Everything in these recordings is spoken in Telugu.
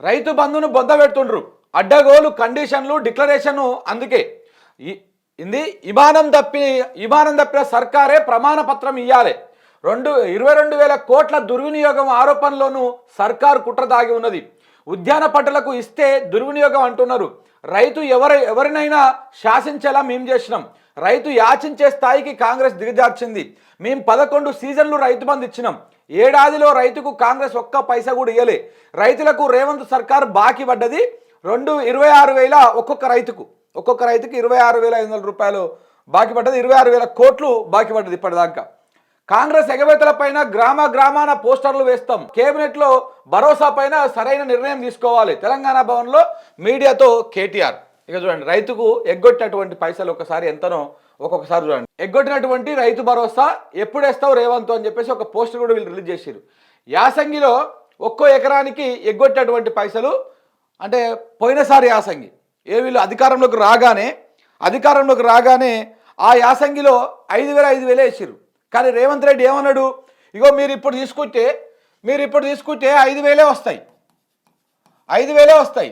రైతు బంధును బొంద పెడుతుండ్రు. అడ్డగోలు కండిషన్లు డిక్లరేషన్. అందుకే ఇది ఇమానం తప్పిన సర్కారే ప్రమాణ పత్రం ఇవ్వాలి. 22,000 కోట్ల దుర్వినియోగం ఆరోపణలోనూ సర్కారు కుట్ర దాగి ఉన్నది. ఉద్యాన పంటలకు ఇస్తే దుర్వినియోగం అంటున్నారు. రైతు ఎవరినైనా శాసించేలా మేము చేసినాం. రైతు యాచించే స్థాయికి కాంగ్రెస్ దిగజార్చింది. మేము 11 సీజన్లు రైతు బంధు ఇచ్చినాం. ఏడాదిలో రైతుకు కాంగ్రెస్ ఒక్క పైసా కూడా ఇవ్వలే. రైతులకు రేవంత్ సర్కార్ బాకీ పడ్డది 26,000 ఒక్కొక్క రైతుకు 26,500 రూపాయలు బాకీ పడ్డది. 26,000 కోట్లు బాకీ పడ్డది ఇప్పటిదాకా. కాంగ్రెస్ ఎగవేతల పైన గ్రామాన పోస్టర్లు వేస్తాం. కేబినెట్లో భరోసా పైన సరైన నిర్ణయం తీసుకోవాలి. తెలంగాణ భవన్లో మీడియాతో కేటీఆర్. ఇక చూడండి, రైతుకు ఎగ్గొట్టినటువంటి పైసలు ఒకసారి ఎంతనో ఒక్కొక్కసారి చూడండి. ఎగ్గొట్టినటువంటి రైతు భరోసా ఎప్పుడు వేస్తావు రేవంత్ అని చెప్పేసి ఒక పోస్టర్ కూడా వీళ్ళు రిలీజ్ చేశారు. యాసంగిలో ఒక్కో ఎకరానికి ఎగ్గొట్టినటువంటి పైసలు అంటే పోయినసారి యాసంగి వీళ్ళు అధికారంలోకి రాగానే ఆ యాసంగిలో 5,000 వేసారు. కానీ రేవంత్ రెడ్డి ఏమన్నాడు, ఇగో మీరు ఇప్పుడు తీసుకుంటే 5,000 వస్తాయి. 5,000 వస్తాయి.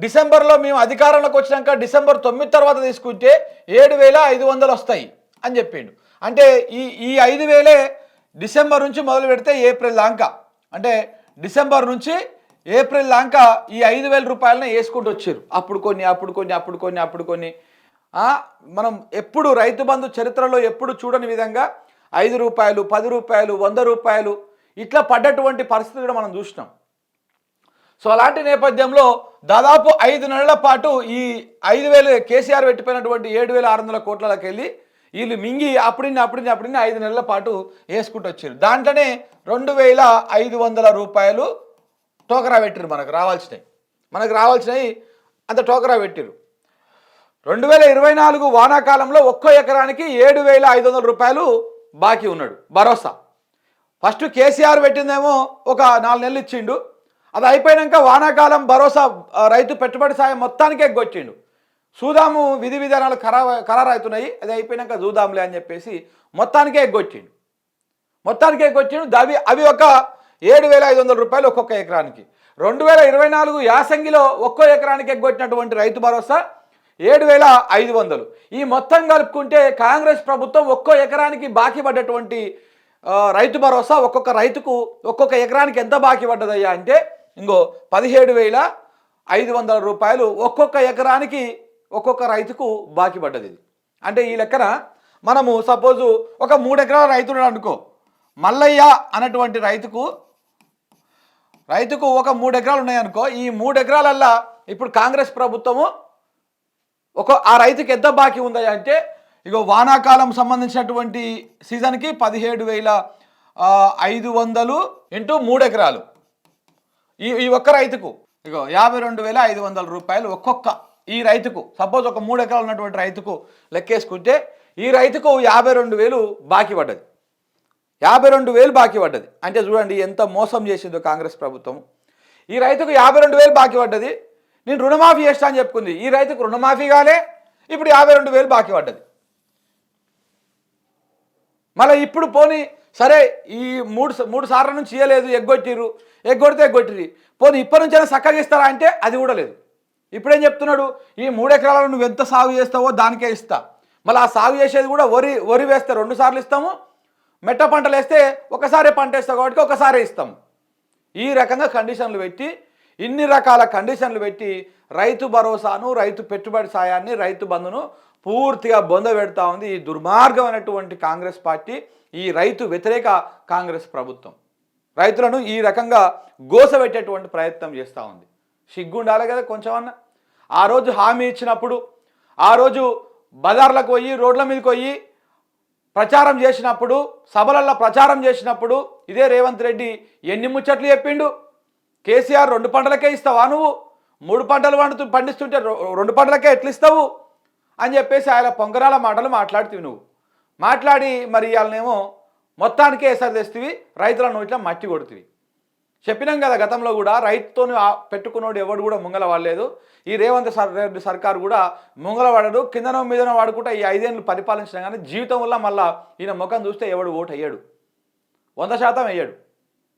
డిసెంబర్లో మేము అధికారంలోకి వచ్చినాక డిసెంబర్ 9 తర్వాత తీసుకుంటే 7,500 వస్తాయి అని చెప్పిండు. అంటే ఈ 5,000 డిసెంబర్ నుంచి మొదలు పెడితే ఏప్రిల్ దాకా, అంటే డిసెంబర్ నుంచి ఏప్రిల్ దాకా ఈ 5,000 రూపాయలని వేసుకుంటూ వచ్చారు. అప్పుడు కొన్ని మనం ఎప్పుడు రైతు బంధు చరిత్రలో ఎప్పుడు చూడని విధంగా 5 రూపాయలు, 10 రూపాయలు, 100 రూపాయలు ఇట్లా పడ్డటువంటి పరిస్థితి కూడా మనం చూసినాం. సో అలాంటి నేపథ్యంలో దాదాపు 5 నెలల పాటు ఈ 5,000 కేసీఆర్ పెట్టిపోయినటువంటి 7,600 కోట్లకి వెళ్ళి వీళ్ళు మింగి అప్పుడిన్ని 5 నెలల పాటు వేసుకుంటూ వచ్చారు. దాంట్లోనే 2,500 రూపాయలు టోకరా పెట్టారు. మనకు రావాల్సినవి అంత టోకరా పెట్టారు. 2024 వానాకాలంలో ఒక్కో ఎకరానికి 7,500 రూపాయలు బాకీ ఉన్నాడు భరోసా. ఫస్ట్ కేసీఆర్ పెట్టిందేమో ఒక 4 నెలలు ఇచ్చిండు. అది అయిపోయాక వానాకాలం భరోసా రైతు పెట్టుబడి సాయం మొత్తానికి ఎగ్గొచ్చిండు. చూదాము విధి విధానాలు ఖరారు అవుతున్నాయి, అది అయిపోయాక చూదాంలే అని చెప్పేసి మొత్తానికే ఎగ్గొచ్చిండు. అవి ఒక 7,500 రూపాయలు ఒక్కొక్క ఎకరానికి. 2024 యాసంగిలో ఒక్కో ఎకరానికి ఎగ్గొచ్చినటువంటి రైతు భరోసా 7,500. ఈ మొత్తం కలుపుకుంటే కాంగ్రెస్ ప్రభుత్వం ఒక్కో ఎకరానికి బాకీ పడ్డటువంటి రైతు భరోసా ఒక్కొక్క ఎకరానికి ఎంత బాకీ పడ్డదయ్యా అంటే 17,500 రూపాయలు ఒక్కొక్క ఎకరానికి ఒక్కొక్క రైతుకు బాకీ పడ్డది. అంటే ఈ లెక్కన మనము సపోజు ఒక 3 ఎకరాల రైతుడు అనుకో, మల్లయ్య అన్నటువంటి రైతుకు ఒక 3 ఎకరాలు ఉన్నాయనుకో. ఈ 3 ఎకరాలల్లా ఇప్పుడు కాంగ్రెస్ ప్రభుత్వము ఆ రైతుకి ఎంత బాకీ ఉందయ్యా అంటే వానాకాలం సంబంధించినటువంటి సీజన్కి 17,500 ఇంటూ 3 ఎకరాలు. ఈ ఒక్క రైతుకు 52,500 రూపాయలు ఒక్కొక్క ఈ రైతుకు. సపోజ్ ఒక 3 ఎకరాలు ఉన్నటువంటి రైతుకు లెక్కేసుకుంటే ఈ రైతుకు 52,000 బాకీ పడ్డది. 52,000 బాకీ పడ్డది. అంటే చూడండి ఎంత మోసం చేసిందో కాంగ్రెస్ ప్రభుత్వం. ఈ రైతుకు 52,000 బాకీ పడ్డది. నేను రుణమాఫీ చేస్తా అని చెప్పుకుంది. ఈ రైతుకు రుణమాఫీ కాలే, ఇప్పుడు 52,000 బాకీ పడ్డది. మళ్ళీ ఇప్పుడు పోనీ సరే ఈ మూడు సార్ల నుంచి ఇవ్వలేదు, ఎగ్గొడితే పోనీ ఇప్పటి నుంచైనా చక్కగా ఇస్తారా అంటే అది కూడా లేదు. ఇప్పుడేం చెప్తున్నాడు, ఈ 3 ఎకరాలను నువ్వు ఎంత సాగు చేస్తావో దానికే ఇస్తా. మళ్ళీ ఆ సాగు చేసేది కూడా వరి వేస్తే 2 సార్లు ఇస్తాము, మెట్ట పంటలు వేస్తే ఒకసారి పంట వేస్తావు కాబట్టి ఒకసారి ఇస్తాము. ఈ రకంగా కండిషన్లు పెట్టి, ఇన్ని రకాల కండిషన్లు పెట్టి రైతు భరోసాను, రైతు పెట్టుబడి సాయాన్ని, రైతు బంధును పూర్తిగా బొంద పెడతా ఉంది ఈ దుర్మార్గమైనటువంటి కాంగ్రెస్ పార్టీ, ఈ రైతు వ్యతిరేక కాంగ్రెస్ ప్రభుత్వం. రైతులను ఈ రకంగా గోసపెట్టేటువంటి ప్రయత్నం చేస్తూ ఉంది. సిగ్గుండాలి కదా కొంచెమన్నా. ఆ రోజు హామీ ఇచ్చినప్పుడు, ఆ రోజు బజార్లకు పోయి రోడ్ల మీదకి పోయి ప్రచారం చేసినప్పుడు, సభలల్లో ప్రచారం చేసినప్పుడు ఇదే రేవంత్ రెడ్డి ఎన్ని ముచ్చట్లు చెప్పిండు. కేసీఆర్ 2 పంటలకే ఇస్తావా నువ్వు, 3 పంటలు పండిస్తుంటే 2 పంటలకే ఎట్లు ఇస్తావు అని చెప్పేసి ఆయన పొంగరాల మాటలు మాట్లాడుతీవి నువ్వు. మాట్లాడి మరి ఇవాళనేమో మొత్తానికే ఎసరు తెస్తీవి, రైతులను ఇట్లా మట్టి కొడుతీవి. చెప్పినాం కదా గతంలో కూడా, రైతుతో పెట్టుకున్నోడు ఎవడు కూడా ముంగల వాడలేదు. ఈ రేవంత్ రెడ్డి సర్కారు కూడా ముంగల వాడడు, కిందనో మీదనో వాడుకుంటా ఈ 5 ఏళ్ళు పరిపాలించినా కానీ జీవితం వల్ల మళ్ళీ ఈయన ముఖం చూస్తే ఎవడు ఓటు అయ్యాడు, 100% అయ్యాడు.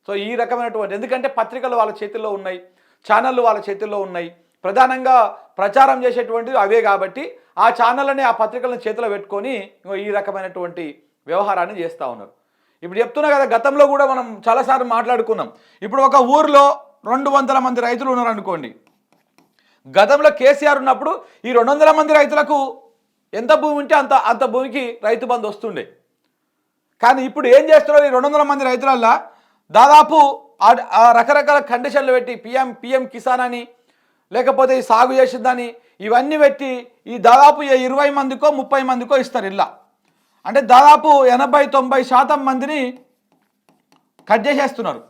సో ఈ రకమైనటువంటి, ఎందుకంటే పత్రికలు వాళ్ళ చేతుల్లో ఉన్నాయి, ఛానళ్ళు వాళ్ళ చేతుల్లో ఉన్నాయి, ప్రధానంగా ప్రచారం చేసేటువంటివి అవే కాబట్టి ఆ ఛానళ్ళని ఆ పత్రికలను చేతిలో పెట్టుకొని ఈ రకమైనటువంటి వ్యవహారాన్ని చేస్తూ ఉన్నారు. ఇప్పుడు చెప్తున్నా కదా, గతంలో కూడా మనం చాలాసార్లు మాట్లాడుకున్నాం. ఇప్పుడు ఒక ఊరిలో 200 మంది రైతులు ఉన్నారు అనుకోండి. గతంలో కేసీఆర్ ఉన్నప్పుడు ఈ 200 మంది రైతులకు ఎంత భూమి ఉంటే అంత అంత భూమికి రైతు బంధు వస్తుండే. కానీ ఇప్పుడు ఏం చేస్తున్నారు, ఈ 200 మంది రైతులల్లో దాదాపు రకరకాల కండిషన్లు పెట్టి పిఎం కిసాన్ అని, లేకపోతే ఈ సాగు చేసిందని ఇవన్నీ పెట్టి ఈ దాదాపు 20 మందికో 30 మందికో ఇస్తారు ఇలా. అంటే దాదాపు 80-90% మందిని కట్ చేసేస్తున్నారు.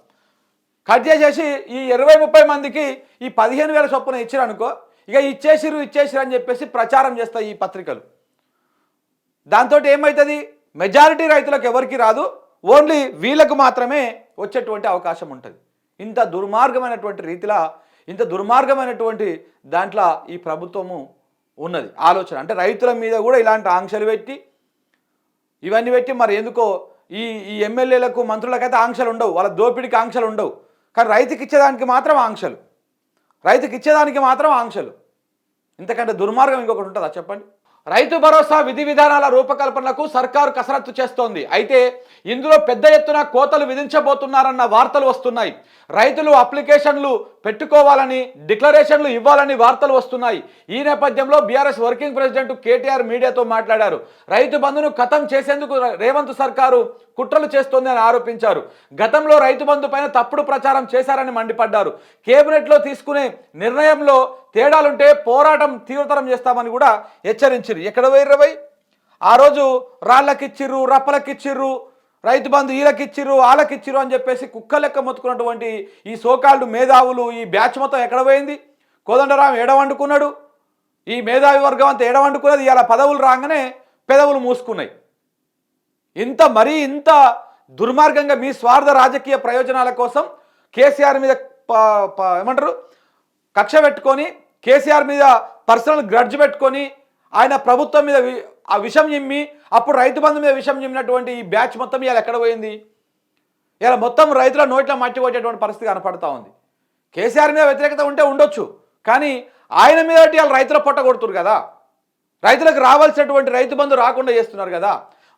కట్ చేసేసి ఈ 20-30 మందికి ఈ 15,000 చొప్పున ఇచ్చారు అనుకో, ఇక ఇచ్చేసిరు అని చెప్పేసి ప్రచారం చేస్తాయి ఈ పత్రికలు. దాంతో ఏమవుతుంది, మెజారిటీ రైతులకు ఎవరికి రాదు, ఓన్లీ వీళ్ళకు మాత్రమే వచ్చేటువంటి అవకాశం ఉంటుంది. ఇంత దుర్మార్గమైనటువంటి రీతిలో, ఇంత దుర్మార్గమైనటువంటి దాంట్లో ఈ ప్రభుత్వము ఉన్నది ఆలోచన. అంటే రైతుల మీద కూడా ఇలాంటి ఆంక్షలు పెట్టి ఇవన్నీ పెట్టి మరి ఎందుకో ఈ ఎమ్మెల్యేలకు మంత్రులకైతే ఆంక్షలు ఉండవు, వాళ్ళ దోపిడికి ఆంక్షలు ఉండవు. కానీ రైతుకి ఇచ్చేదానికి మాత్రం ఆంక్షలు. ఇంతకంటే దుర్మార్గం ఇంకొకటి ఉంటుందా చెప్పండి? రైతు భరోసా విధి విధానాల రూపకల్పనకు సర్కారు కసరత్తు చేస్తోంది. అయితే ఇందులో పెద్ద ఎత్తున కోతలు విధించబోతున్నారన్న వార్తలు వస్తున్నాయి. రైతులు అప్లికేషన్లు పెట్టుకోవాలని, డిక్లరేషన్లు ఇవ్వాలని వార్తలు వస్తున్నాయి. ఈ నేపథ్యంలో బీఆర్ఎస్ వర్కింగ్ ప్రెసిడెంట్ కేటీఆర్ మీడియాతో మాట్లాడారు. రైతు బంధును ఖతం చేసేందుకు రేవంత్ సర్కారు కుట్రలు చేస్తోందని ఆరోపించారు. గతంలో రైతు బంధు పైన తప్పుడు ప్రచారం చేశారని మండిపడ్డారు. కేబినెట్లో తీసుకునే నిర్ణయంలో తేడాలుంటే పోరాటం తీవ్రతరం చేస్తామని కూడా హెచ్చరించారు. ఎక్కడ పోయిర్రవై? ఆ రోజు రాళ్ళకిచ్చిర్రు, రప్పలకిచ్చిర్రు, రైతు బంధు వీళ్ళకిచ్చిర్రు, వాళ్ళకిచ్చిర్రు అని చెప్పేసి కుక్క లెక్క మొత్తుకున్నటువంటి ఈ సోకాల్డ్ మేధావులు, ఈ బ్యాచ్ మొత్తం ఎక్కడ పోయింది? కోదండరాం ఏడవండుకున్నాడు, ఈ మేధావి వర్గం అంతా ఏడవండుకున్నది. ఇలా పదవులు రాగానే పెదవులు మూసుకున్నాయి. ఇంత దుర్మార్గంగా మీ స్వార్థ రాజకీయ ప్రయోజనాల కోసం కేసీఆర్ మీద ఏమంటారు కక్ష పెట్టుకొని, కేసీఆర్ మీద పర్సనల్ గ్రడ్జ్ పెట్టుకొని, ఆయన ప్రభుత్వం మీద ఆ విషం చిమ్మి, అప్పుడు రైతు బంధు మీద విషం చిమ్మినటువంటి ఈ బ్యాచ్ మొత్తం ఇలా ఎక్కడ పోయింది? ఇలా మొత్తం రైతుల నోట్ల మట్టి కొట్టేటువంటి పరిస్థితి కనపడతా ఉంది. కేసీఆర్ మీద వ్యతిరేకత ఉంటే ఉండొచ్చు, కానీ ఆయన మీద వాళ్ళు రైతుల పొట్ట కొడుతున్నారు కదా, రైతులకు రావాల్సినటువంటి రైతు బంధు రాకుండా చేస్తున్నారు కదా.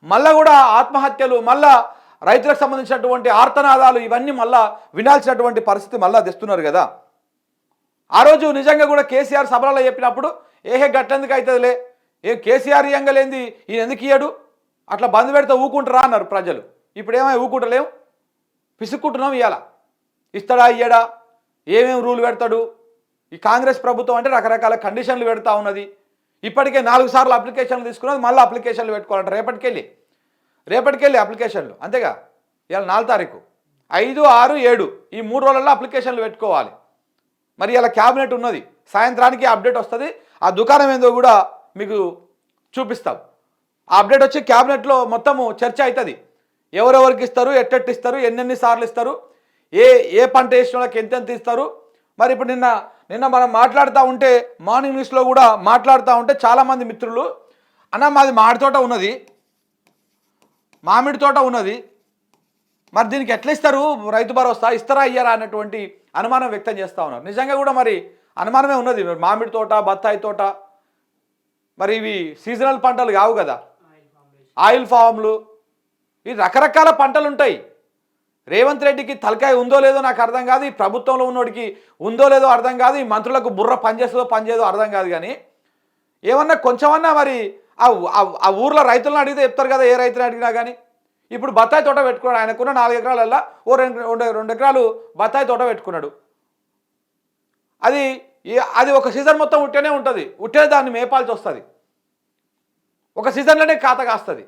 మళ్ళా కూడా ఆత్మహత్యలు, మళ్ళా రైతులకు సంబంధించినటువంటి ఆర్తనాదాలు ఇవన్నీ మళ్ళా వినాల్సినటువంటి పరిస్థితి మళ్ళా తెస్తున్నారు కదా. ఆ రోజు నిజంగా కూడా కేసీఆర్ సభలలో చెప్పినప్పుడు గట్లెందుకు అవుతుందిలే, కేసీఆర్ ఇయ్యంగలేంది ఈయన ఎందుకు ఇయ్యడు, అట్లా బంద్ పెడితే ఊకుంటారా అన్నారు ప్రజలు. ఇప్పుడు ఏమై ఊకుంటలేం, పిసుక్కుంటున్నాం. ఇవాళ ఇస్తాడా ఇయ్యడా, ఏమేమి రూల్ పెడతాడు? ఈ కాంగ్రెస్ ప్రభుత్వం అంటే రకరకాల కండిషన్లు పెడతా ఉన్నది. ఇప్పటికే 4 సార్లు అప్లికేషన్లు తీసుకున్నది, మళ్ళీ అప్లికేషన్లు పెట్టుకోవాలంట. రేపటికెళ్ళి అప్లికేషన్లు, అంతేగా. ఇవాళ 4 తారీఖు, 5, 6, 7 ఈ 3 రోజులలో అప్లికేషన్లు పెట్టుకోవాలి. మరి ఇలా క్యాబినెట్ ఉన్నది, సాయంత్రానికి అప్డేట్ వస్తుంది. ఆ దుకాణం ఏందో కూడా మీకు చూపిస్తాం. ఆ అప్డేట్ వచ్చి క్యాబినెట్లో మొత్తము చర్చ అవుతుంది. ఎవరెవరికి ఇస్తారు, ఎట్టెట్టు ఇస్తారు, ఎన్నెన్ని సార్లు ఇస్తారు, ఏ పంట వేసిన వాళ్ళకి ఎంతెంత ఇస్తారు. మరి ఇప్పుడు నిన్న మనం మాట్లాడుతూ ఉంటే, మార్నింగ్ న్యూస్లో కూడా మాట్లాడుతూ ఉంటే చాలామంది మిత్రులు, అన్న మాది మామిడి తోట ఉన్నది, మరి దీనికి ఎట్లా ఇస్తారు, రైతు భరోసా ఇస్తారా ఇయ్యారా అన్నటువంటి అనుమానం వ్యక్తం చేస్తూ ఉన్నారు. నిజంగా కూడా మరి అనుమానమే ఉన్నది. మామిడి తోట, బత్తాయి తోట, మరి ఇవి సీజనల్ పంటలు కావు కదా, ఆయిల్ ఫామ్లు, ఈ రకరకాల పంటలు ఉంటాయి. రేవంత్ రెడ్డికి తలకాయ ఉందో లేదో నాకు అర్థం కాదు, ఈ ప్రభుత్వంలో ఉన్నోడికి ఉందో లేదో అర్థం కాదు, ఈ మంత్రులకు బుర్ర పనిచేయదో అర్థం కాదు. కానీ ఏమన్నా కొంచెమన్నా మరి ఆ ఊర్లో రైతులను అడిగితే చెప్తారు కదా, ఏ రైతుని అడిగినా కానీ. ఇప్పుడు బత్తాయి తోట పెట్టుకున్నాడు, ఆయనకున్న 4 ఎకరాలల్లో 2 ఎకరాలు బత్తాయి తోట పెట్టుకున్నాడు. అది ఒక సీజన్ మొత్తం ఉట్టేనే ఉంటుంది, దాన్ని మేపాల్సి వస్తుంది. ఒక సీజన్లోనే కాత కాస్తుంది.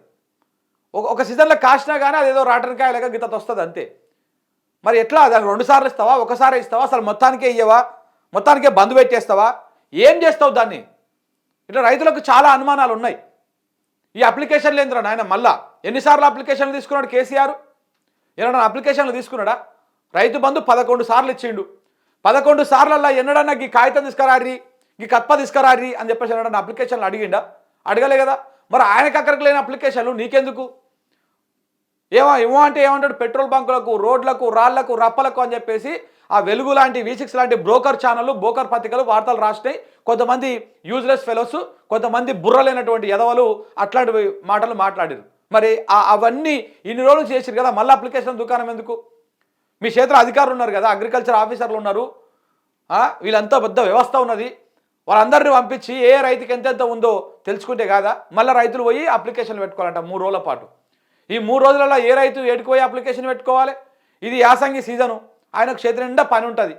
ఒక సీజన్లో కాసినా కానీ అదేదో రాటనికాయ లేక గిత్తత వస్తుంది అంతే. మరి ఎట్లా, దాన్ని 2 సార్లు ఇస్తావా, ఒకసారి ఇస్తావా, అసలు మొత్తానికే ఇయ్యవా, మొత్తానికే బంద్ పెట్టేస్తావా, ఏం చేస్తావు దాన్ని? ఇట్లా రైతులకు చాలా అనుమానాలు ఉన్నాయి. ఈ అప్లికేషన్లు ఏంద్రా నాయన, మళ్ళా ఎన్నిసార్లు అప్లికేషన్లు తీసుకున్నాడు కేసీఆర్? ఏమన్నా అప్లికేషన్లు తీసుకున్నాడా? రైతు బంధు 11 సార్లు ఇచ్చిండు. 11 సార్లల్లా ఎన్నడన్నా ఈ కాగితం తీసుకురారి, ఈ కత్ప తీసుకురారి అని చెప్పేసి ఎన్నడన్నా అప్లికేషన్లు అడిగిండా? అడగలే కదా. మరి ఆయనకు అక్కడికి లేని అప్లికేషన్లు నీకెందుకు? ఏమో అంటే ఏమంటాడు, పెట్రోల్ బంకులకు, రోడ్లకు, రాళ్లకు, రప్పలకు అని చెప్పేసి ఆ వెలుగు లాంటి V6 లాంటి బ్రోకర్ ఛానళ్ళు బ్రోకర్ పత్రికలు వార్తలు రాసినాయి. కొంతమంది యూజ్లెస్ ఫెలోస్, కొంతమంది బుర్రలేనటువంటి ఎదవలు అట్లాంటి మాటలు మాట్లాడారు. మరి అవన్నీ ఇన్ని రోజులు చేసిరు కదా, మళ్ళీ అప్లికేషన్ దుకాణం ఎందుకు? మీ చేతిలో అధికారులు ఉన్నారు కదా, అగ్రికల్చర్ ఆఫీసర్లు ఉన్నారు, వీళ్ళంతా పెద్ద వ్యవస్థ ఉన్నది. వాళ్ళందరినీ పంపించి ఏ రైతుకి ఎంతెంత ఉందో తెలుసుకుంటే కాదా మళ్ళీ రైతులు పోయి అప్లికేషన్ పెట్టుకోవాలంట 3 రోజుల పాటు. ఈ 3 రోజులలో ఏ రైతు ఏడుకుపోయి అప్లికేషన్ పెట్టుకోవాలి? ఇది యాసంగి సీజను, ఆయనకు చేతి నిండా పని ఉంటుంది.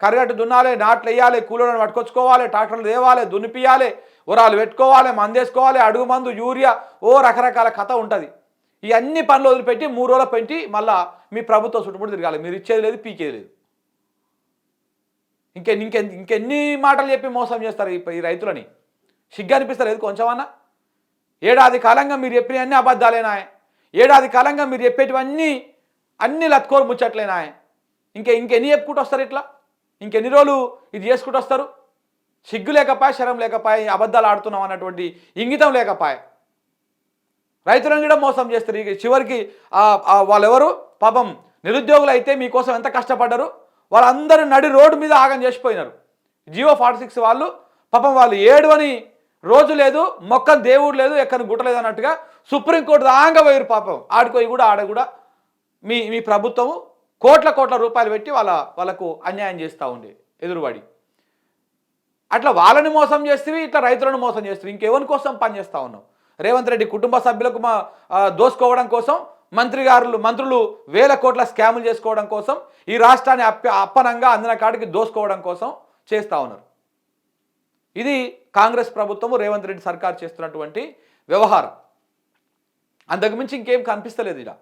కరగట్టు దున్నాలి, నాట్లు వేయాలి, కూలీలను పట్టుకొచ్చుకోవాలి, ట్రాక్టర్లు తేవాలి, దున్నిపియాలి, ఉరాలు పెట్టుకోవాలి, మందేసుకోవాలి, అడుగు మందు, యూరియా, రకరకాల కథ ఉంటుంది. ఈ అన్ని పనులు వదిలిపెట్టి 3 రోజులు పెట్టి మళ్ళీ మీ ప్రభుత్వం చుట్టుముట్టు తిరగాలి. మీరు ఇచ్చేది లేదు, పీకేది లేదు. ఇంకెన్ని మాటలు చెప్పి మోసం చేస్తారు ఈ రైతులని? సిగ్గు అనిపిస్తలేదు కొంచెమన్నా? ఏడాది కాలంగా మీరు చెప్పినవన్నీ అబద్ధాలేనా? ఏడాది కాలంగా మీరు చెప్పేటివన్నీ అన్ని లత్కోరు ముచ్చట్లేనా? ఇంకెన్ని చెప్పుకుంటూ వస్తారు ఇట్లా? ఇంకెన్ని రోజులు ఇది చేసుకుంటూ వస్తారు? సిగ్గు లేకపోయా, శరం లేకపోయా, అబద్ధాలు ఆడుతున్నాం అన్నటువంటి ఇంగితం లేకపోయా. రైతులను కూడా మోసం చేస్తారు. చివరికి వాళ్ళెవరు పాపం నిరుద్యోగులు అయితే మీకోసం ఎంత కష్టపడ్డారు, వాళ్ళందరూ నడి రోడ్డు మీద ఆగం చేసిపోయినారు. జియో 46 వాళ్ళు పాపం వాళ్ళు ఏడువని రోజు లేదు, మొక్కని దేవుడు లేదు, ఎక్కని గుట్టలేదు అన్నట్టుగా సుప్రీంకోర్టు దాంగా పోయారు. పాపం ఆడిపోయి కూడా ఆడ కూడా మీ ప్రభుత్వము కోట్ల రూపాయలు పెట్టి వాళ్ళకు అన్యాయం చేస్తూ ఉండే ఎదురుబడి. అట్లా వాళ్ళని మోసం చేస్తేవి, ఇట్లా రైతులను మోసం చేస్తేవి. ఇంకెవరి కోసం పనిచేస్తూ ఉన్నాం? రేవంత్ రెడ్డి కుటుంబ సభ్యులకు దోసుకోవడం కోసం, మంత్రులు వేల కోట్ల స్కాములు చేసుకోవడం కోసం, ఈ రాష్ట్రాన్ని అప్పనంగా అందిన కాడికి దోసుకోవడం కోసం చేస్తూ ఉన్నారు. ఇది కాంగ్రెస్ ప్రభుత్వము, రేవంత్ రెడ్డి సర్కార్ చేస్తున్నటువంటి వ్యవహారం. అంతకుమించి ఇంకేం కనిపిస్తలేదు. ఇలా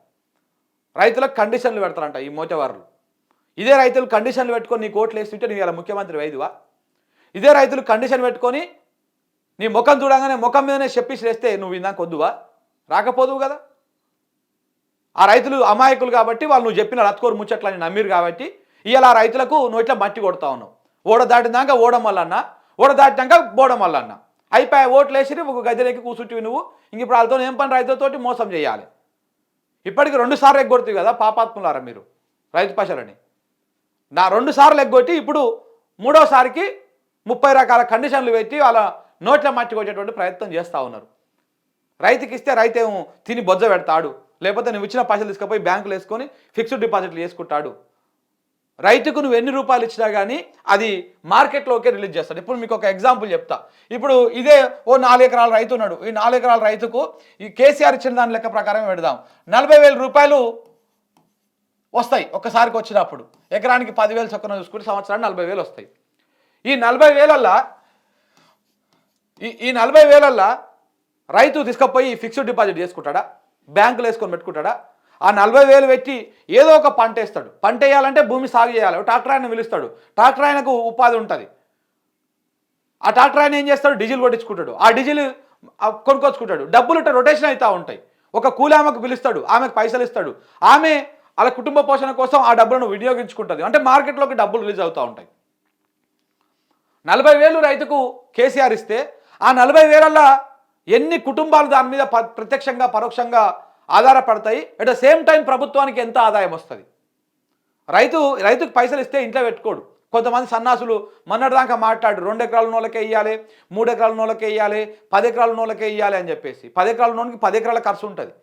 రైతులకు కండిషన్లు పెడతారంట ఈ మోటవారులు. ఇదే రైతులు కండిషన్లు పెట్టుకొని నీ కోట్లు వేస్తుంటే నువ్వు ఇలా ముఖ్యమంత్రి వైద్యువా? ఇదే రైతులు కండిషన్ పెట్టుకొని నీ ముఖం చూడగానే ముఖం మీదనే చెప్పేసి వేస్తే నువ్వు ఇందాక వద్దువా? రాకపోదువు కదా. ఆ రైతులు అమాయకులు కాబట్టి వాళ్ళు నువ్వు చెప్పిన రత్కోరు ముచ్చట్లని నమ్మిరు కాబట్టి ఇవాళ ఆ రైతులకు నువ్వు ఇట్లా మట్టి కొడతా ఉన్నావు. ఓడ దాటినాక ఓడం వల్లన్నా, ఓడ దాటినాక బోడం వల్లన్నా అయిపోయి ఓట్లు వేసి ఒక గదిలోకి కూర్చుంటివి నువ్వు. ఇంక ఇప్పుడు వాళ్ళతో ఏం పని? రైతులతోటి మోసం చేయాలి. ఇప్పటికి 2 సార్లు ఎగ్గొడుతుంది కదా పాపాత్ములారా మీరు రైతు పశలని. 2 సార్లు ఎగ్గొట్టి ఇప్పుడు 3వసారికి 30 రకాల కండిషన్లు పెట్టి వాళ్ళ నోట్ల మట్టి కొట్టేటువంటి ప్రయత్నం చేస్తూ ఉన్నారు. రైతుకి ఇస్తే రైతేమో తిని బొజ్జ పెడతాడు, లేకపోతే నువ్వు ఇచ్చిన పైసలు తీసుకుపోయి బ్యాంకులు వేసుకొని ఫిక్స్డ్ డిపాజిట్లు చేసుకుంటాడు. రైతుకు నువ్వు ఎన్ని రూపాయలు ఇచ్చినా కానీ అది మార్కెట్లోకే రిలీజ్ చేస్తాడు. ఇప్పుడు మీకు ఒక ఎగ్జాంపుల్ చెప్తా. ఇప్పుడు ఇదే 4 ఎకరాల రైతు ఉన్నాడు. ఈ 4 ఎకరాల రైతుకు ఈ కేసీఆర్ ఇచ్చిన దాని లెక్క ప్రకారం పెడదాం, 40,000 రూపాయలు వస్తాయి ఒక్కసారికి వచ్చినప్పుడు. ఎకరానికి 10,000 చొప్పున చూసుకుంటే సంవత్సరానికి 40,000 వస్తాయి. ఈ 40,000ల్లో రైతు తీసుకుపోయి ఫిక్స్డ్ డిపాజిట్ చేసుకుంటాడా, బ్యాంకులు వేసుకొని పెట్టుకుంటాడా? ఆ 40,000 పెట్టి ఏదో ఒక పంట వేస్తాడు. పంట వేయాలంటే భూమి సాగు చేయాలి, ట్రాక్టర్ ఆయన పిలుస్తాడు, ట్రాక్టర్ ఆయనకు ఉపాధి ఉంటుంది. ఆ ట్రాక్టర్ ఆయన ఏం చేస్తాడు? డీజిల్ కొట్టించుకుంటాడు, ఆ డీజిల్ కొనుక్కొచ్చుకుంటాడు, డబ్బులు రొటేషన్ అవుతూ ఉంటాయి. ఒక కూలి ఆమెకు పిలుస్తాడు, ఆమెకు పైసలు ఇస్తాడు, ఆమె వాళ్ళ కుటుంబ పోషణ కోసం ఆ డబ్బులను వినియోగించుకుంటుంది. అంటే మార్కెట్లోకి డబ్బులు రిలీజ్ అవుతూ ఉంటాయి. 40,000 రైతుకు కేసీఆర్ ఇస్తే ఆ 40,000ల్లో ఎన్ని కుటుంబాలు దాని మీద ప్రత్యక్షంగా పరోక్షంగా ఆధారపడతాయి? అట్ ద సేమ్ టైం ప్రభుత్వానికి ఎంత ఆదాయం వస్తుంది? రైతుకు పైసలు ఇస్తే ఇంట్లో పెట్టుకోడు. కొంతమంది సన్నాసులు మొన్నటిదాకా మాట్లాడు 2 ఎకరాల నోళ్ళకే ఇవ్వాలి, 3 ఎకరాల నోళ్ళకే ఇవ్వాలి, 10 ఎకరాల నోళ్ళకే ఇవ్వాలి అని చెప్పేసి. 10 ఎకరాల నోనికి 10 ఎకరాల ఖర్చు ఉంటుంది,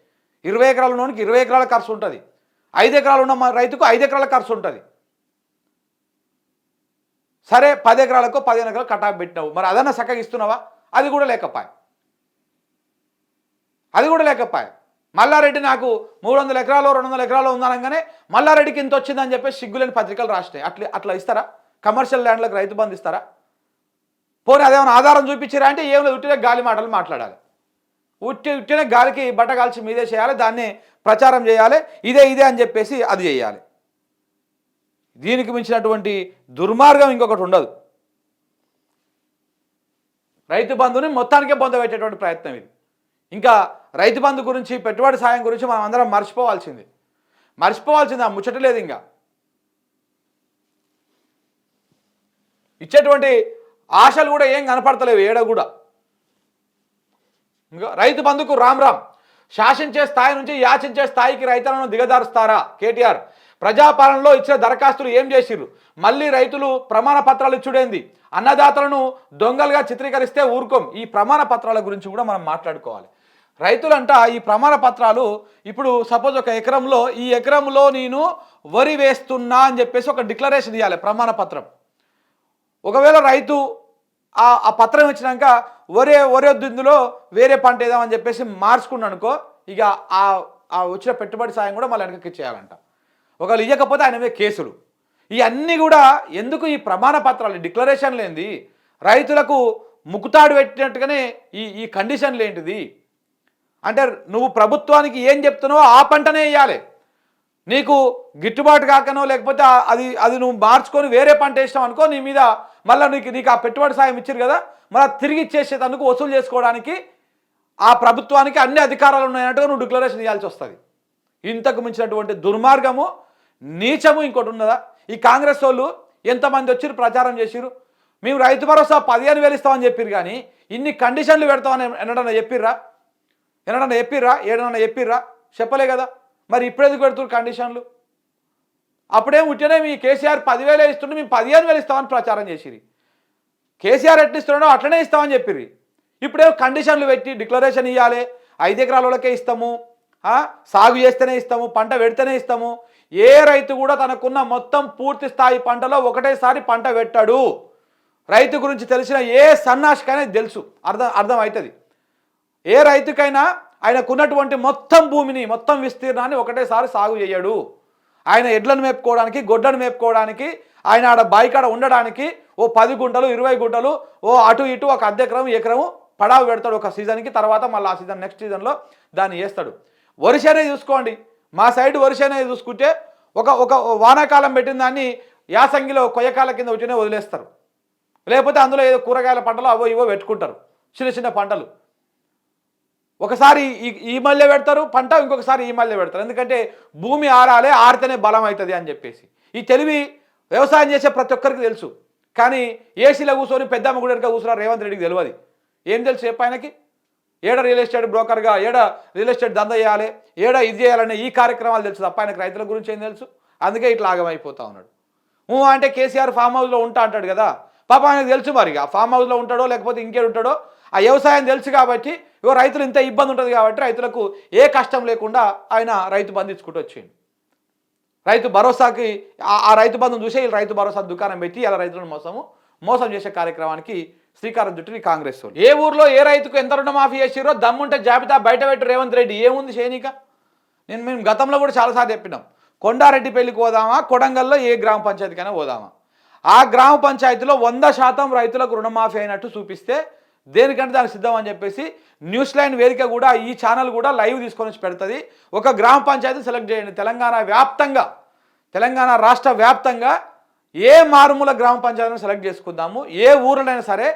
20 ఎకరాల నోనికి 20 ఎకరాల ఖర్చు ఉంటుంది, 5 ఎకరాలు ఉన్న రైతుకు 5 ఎకరాల ఖర్చు ఉంటుంది. సరే 10 ఎకరాలకు 15 ఎకరాలు కటాఫ్ పెట్టినావు, మరి అదన్నా చక్కగా ఇస్తున్నావా? అది కూడా లేకపోయా. మల్లారెడ్డి నాకు 300 ఎకరాలు 200 ఎకరాలు ఉందనగానే మల్లారెడ్డికి ఇంత వచ్చిందని చెప్పేసి సిగ్గులేని పత్రికలు రాసినాయి. అట్లా ఇస్తారా? కమర్షియల్ ల్యాండ్లకు రైతు బంధు ఇస్తారా? పోనీ అదేమైనా ఆధారం చూపించారా అంటే ఏం లేదు, ఉట్టినే గాలి మాటలు మాట్లాడాలి. ఉట్టినే గాలికి బట్ట కాల్చి మీదే చేయాలి, దాన్ని ప్రచారం చేయాలి, ఇదే అని చెప్పేసి అది చేయాలి. దీనికి మించినటువంటి దుర్మార్గం ఇంకొకటి ఉండదు. రైతు బంధుని మొత్తానికే పొందబెట్టేటువంటి ప్రయత్నం ఇది. ఇంకా రైతు బంధు గురించి, పెట్టుబడి సాయం గురించి మనం అందరం మర్చిపోవాల్సింది. ఆ ముచ్చట లేదు. ఇంకా ఇచ్చేటువంటి ఆశలు కూడా ఏం కనపడతలేవు ఏడ కూడా. ఇంకా రైతు బంధుకు రామ్ శాసించే స్థాయి నుంచి యాచించే స్థాయికి రైతులను దిగదారుస్తారా కేటీఆర్? ప్రజాపాలనలో ఇచ్చిన దరఖాస్తులు ఏం చేసిర్రు? మళ్ళీ రైతులు ప్రమాణ పత్రాలు ఇచ్చుడేంది? అన్నదాతలను దొంగలుగా చిత్రీకరిస్తే ఊరుకోం. ఈ ప్రమాణ పత్రాల గురించి కూడా మనం మాట్లాడుకోవాలి. రైతులంట ఈ ప్రమాణ పత్రాలు ఇప్పుడు సపోజ్ ఒక ఎకరంలో ఈ ఎకరంలో నేను వరి వేస్తున్నా అని చెప్పేసి ఒక డిక్లరేషన్ ఇవ్వాలి ప్రమాణ పత్రం. ఒకవేళ రైతు ఆ పత్రం ఇచ్చినాక ఒరే ఇందులో వేరే పంట వేద్దామని చెప్పేసి మార్చుకున్నాను అనుకో, ఇక ఆ వచ్చిన పెట్టుబడి సాయం కూడా మళ్ళీ వెనక్కి ఇచ్చేయాలంట. ఒకవేళ ఇవ్వకపోతే ఆయన మీద కేసులు. ఇవన్నీ కూడా ఎందుకు? ఈ ప్రమాణ పత్రాలు డిక్లరేషన్లు ఏంది? రైతులకు ముకుతాడు పెట్టినట్టుగానే ఈ కండిషన్లు ఏంటిది అంటే, నువ్వు ప్రభుత్వానికి ఏం చెప్తున్నావో ఆ పంటనే వేయాలి. నీకు గిట్టుబాటు కాకనో లేకపోతే అది నువ్వు మార్చుకొని వేరే పంట వేసినావు అనుకో, నీ మీద మళ్ళీ నీకు ఆ పెట్టుబడి సాయం ఇచ్చారు కదా, మళ్ళీ తిరిగి ఇచ్చేసేందుకు వసూలు చేసుకోవడానికి ఆ ప్రభుత్వానికి అన్ని అధికారాలు ఉన్నాయన్నట్టుగా నువ్వు డిక్లరేషన్ ఇవ్వాల్సి వస్తుంది. ఇంతకు మించినటువంటి దుర్మార్గము, నీచము ఇంకోటి ఉన్నదా? ఈ కాంగ్రెస్ వాళ్ళు ఎంతమంది వచ్చి ప్రచారం చేసిరు, మేము రైతు భరోసా 15,000 ఇస్తామని చెప్పారు, కానీ ఇన్ని కండిషన్లు పెడతామని ఎన్నడన్నా చెప్పిర్రా? ఏడన్నా చెప్పిర్రా? చెప్పలే కదా. మరి ఇప్పుడెందుకు పెడుతున్నారు కండిషన్లు? అప్పుడేం ఉట్టినే మీ కేసీఆర్ 10,000 ఇస్తుంటే మేము 15,000 ఇస్తామని ప్రచారం చేసిరి. కేసీఆర్ ఎట్లా ఇస్తున్నాడో అట్లనే ఇస్తామని చెప్పిర్రి. ఇప్పుడేమో కండిషన్లు పెట్టి డిక్లరేషన్ ఇవ్వాలి, 5 ఎకరాలకే ఇస్తాము, సాగు చేస్తేనే ఇస్తాము, పంట పెడితేనే ఇస్తాము. ఏ రైతు కూడా తనకున్న మొత్తం పూర్తి స్థాయి పంటలో ఒకటేసారి పంట పెట్టాడు. రైతు గురించి తెలిసిన ఏ సన్నాసికైనా తెలుసు, అర్థం అవుతుంది. ఏ రైతుకైనా ఆయనకున్నటువంటి మొత్తం భూమిని, మొత్తం విస్తీర్ణాన్ని ఒకటేసారి సాగు చేయడు. ఆయన ఎడ్లను మేపుకోవడానికి, గొడ్లను మేపుకోవడానికి, ఆయన ఆడ బాయికాడ ఉండడానికి ఓ 10 గుంటలు 20 గుంటలు ఓ అటు ఇటు ఒక అర్ధ ఎకరము పడావు పెడతాడు ఒక సీజన్కి. తర్వాత మళ్ళీ ఆ సీజన్ నెక్స్ట్ సీజన్లో దాన్ని వేస్తాడు. వరిసే అనేది చూసుకోండి, మా సైడ్ వరిసే అనేది చూసుకుంటే ఒక వానాకాలం పెట్టిన దాన్ని యాసంగిలో కొయ్యకాల కింద వచ్చినే వదిలేస్తారు. లేకపోతే అందులో ఏదో కూరగాయల పంటలు అవో ఇవో పెట్టుకుంటారు, చిన్న చిన్న పంటలు. ఒకసారి ఈ మళ్ళీ పెడతారు పంట, ఇంకొకసారి ఈ మళ్ళీ పెడతారు. ఎందుకంటే భూమి ఆరాలే, ఆరితేనే బలం అవుతుంది అని చెప్పేసి. ఈ తెలివి వ్యవసాయం చేసే ప్రతి ఒక్కరికి తెలుసు. కానీ ఏసీలో కూర్చొని పెద్దమ్మ గుడి వెనక కూర్చున్నారు రేవంత్ రెడ్డికి తెలియదు. ఏం తెలుసు చెప్పు ఆయనకి? ఏడ రియల్ ఎస్టేట్ బ్రోకర్గా, ఏడ రియల్ ఎస్టేట్ దంద చేయాలి, ఏడ ఇది చేయాలనే ఈ కార్యక్రమాలు తెలుసు తప్ప ఆయనకు రైతుల గురించి ఏం తెలుసు? అందుకే ఇట్లా ఆగమైపోతా ఉన్నాడు. అంటే కేసీఆర్ ఫామ్ హౌస్లో ఉంటా అంటాడు కదా, పాప ఆయనకు తెలుసు మరి ఆ ఫామ్ హౌస్లో ఉంటాడో లేకపోతే ఇంకేడు ఉంటాడో ఆ వ్యవసాయం తెలుసు కాబట్టి, రైతులు ఇంత ఇబ్బంది ఉంటుంది కాబట్టి రైతులకు ఏ కష్టం లేకుండా ఆయన రైతు బంధు ఇచ్చుకుంటూ వచ్చింది. రైతు భరోసాకి ఆ రైతు బంధుని చూసే వీళ్ళు రైతు భరోసా దుకాణం పెట్టి అలా రైతులను మోసం చేసే కార్యక్రమానికి శ్రీకారం చుట్టి కాంగ్రెస్ వాళ్ళు. ఏ ఊర్లో ఏ రైతుకు ఎంత రుణమాఫీ చేసిరో దమ్ముంటే జాబితా బయట పెట్టి రేవంత్ రెడ్డి. ఏముంది చేయనీక? మేము గతంలో కూడా చాలాసార్లు చెప్పినాం, కొండారెడ్డి పెళ్లికి పోదామా, కొడంగల్లో ఏ గ్రామ పంచాయతీకైనా పోదామా, ఆ గ్రామ పంచాయతీలో 100% రైతులకు రుణమాఫీ అయినట్టు చూపిస్తే దేనికంటే దానికి సిద్ధం అని చెప్పేసి న్యూస్ లైన్ వేదిక కూడా, ఈ ఛానల్ కూడా లైవ్ తీసుకొని వచ్చి పెడుతుంది. ఒక గ్రామ పంచాయతీ సెలెక్ట్ చేయండి, తెలంగాణ రాష్ట్ర వ్యాప్తంగా ఏ మారుమూల గ్రామ పంచాయతీని సెలెక్ట్ చేసుకుందాము. ఏ ఊర్లోనైనా సరే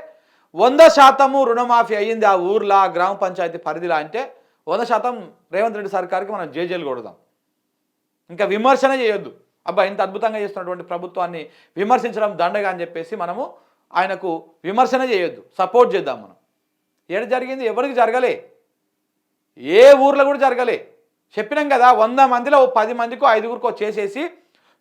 100% రుణమాఫీ అయ్యింది ఆ ఊర్లో, ఆ గ్రామ పంచాయతీ పరిధిలో అంటే 100% రేవంత్ రెడ్డి సర్కార్కి మనం జేజేలు కొడదాం. ఇంకా విమర్శన చేయొద్దు. అబ్బా ఇంత అద్భుతంగా చేస్తున్నటువంటి ప్రభుత్వాన్ని విమర్శించడం దండగా అని చెప్పేసి మనము ఆయనకు విమర్శన చేయొద్దు, సపోర్ట్ చేద్దాం. మనం ఏడు జరిగింది ఎవరికి జరగలే, ఏ ఊర్లో కూడా జరగలే. చెప్పినాం కదా, 100 మందిలో 10 మందికో 5గురికో చేసేసి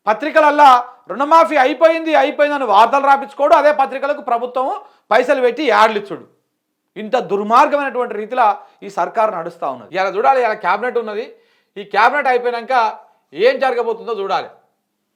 పత్రికలల్లా రుణమాఫీ అయిపోయిందని వార్తలు రాపించుకోడు, అదే పత్రికలకు ప్రభుత్వం పైసలు పెట్టి యాడ్లు ఇచ్చుడు. ఇంత దుర్మార్గమైనటువంటి రీతిలో ఈ సర్కారు నడుస్తూ ఉన్నది. ఇలా చూడాలి, ఇలా క్యాబినెట్ ఉన్నది. ఈ క్యాబినెట్ అయిపోయాక ఏం జరగబోతుందో చూడాలి.